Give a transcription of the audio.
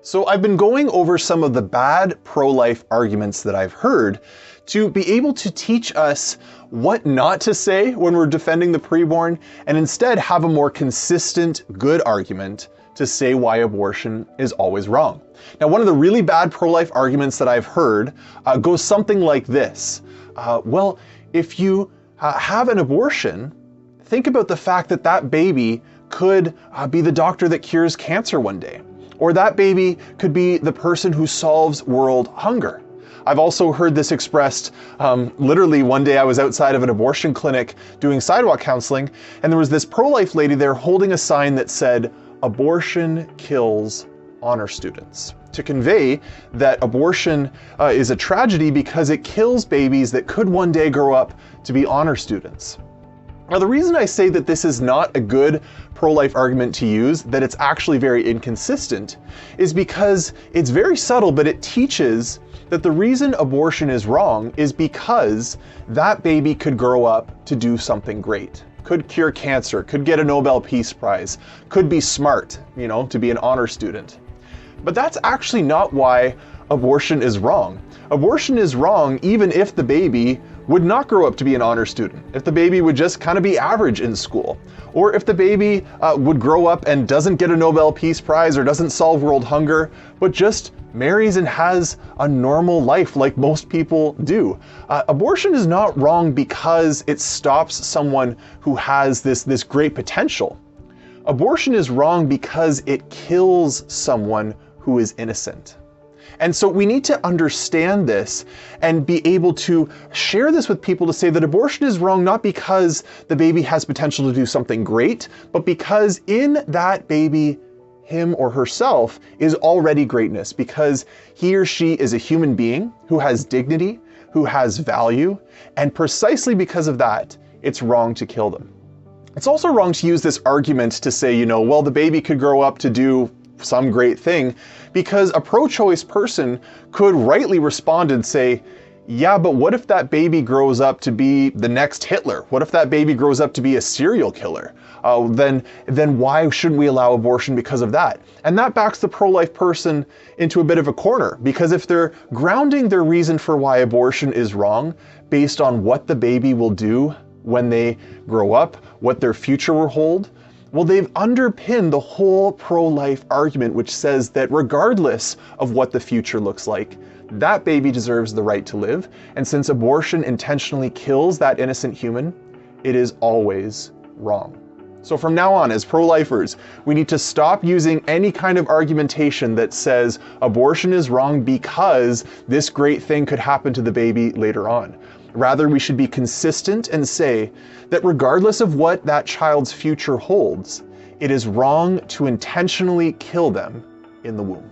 So I've been going over some of the bad pro-life arguments that I've heard to be able to teach us what not to say when we're defending the preborn, and instead have a more consistent, good argument to say why abortion is always wrong. Now, one of the really bad pro-life arguments that I've heard goes something like this. Well, if you have an abortion, think about the fact that that baby could be the doctor that cures cancer one day. Or that baby could be the person who solves world hunger. I've also heard this expressed, literally one day I was outside of an abortion clinic doing sidewalk counseling, and there was this pro-life lady there holding a sign that said, "Abortion kills honor students," to convey that abortion is a tragedy because it kills babies that could one day grow up to be honor students. Now, the reason I say that this is not a good pro-life argument to use, that it's actually very inconsistent, is because it's very subtle, but it teaches that the reason abortion is wrong is because that baby could grow up to do something great. Could cure cancer, could get a Nobel Peace Prize, could be smart, to be an honor student. But that's actually not why abortion is wrong. Abortion is wrong even if the baby would not grow up to be an honor student, if the baby would just kind of be average in school, or if the baby would grow up and doesn't get a Nobel Peace Prize or doesn't solve world hunger, but just marries and has a normal life like most people do. Abortion is not wrong because it stops someone who has this great potential. Abortion is wrong because it kills someone who is innocent. And so we need to understand this and be able to share this with people to say that abortion is wrong not because the baby has potential to do something great, but because in that baby, him or herself is already greatness, because he or she is a human being who has dignity, who has value, and precisely because of that, it's wrong to kill them. It's also wrong to use this argument to say, well, the baby could grow up to do some great thing, because a pro-choice person could rightly respond and say, yeah, but what if that baby grows up to be the next Hitler? What if that baby grows up to be a serial killer? Then why shouldn't we allow abortion because of that? And that backs the pro-life person into a bit of a corner, because if they're grounding their reason for why abortion is wrong based on what the baby will do when they grow up, what their future will hold, well, they've underpinned the whole pro-life argument, which says that regardless of what the future looks like, that baby deserves the right to live. And since abortion intentionally kills that innocent human, it is always wrong. So from now on, as pro-lifers, we need to stop using any kind of argumentation that says abortion is wrong because this great thing could happen to the baby later on. Rather, we should be consistent and say that regardless of what that child's future holds, it is wrong to intentionally kill them in the womb.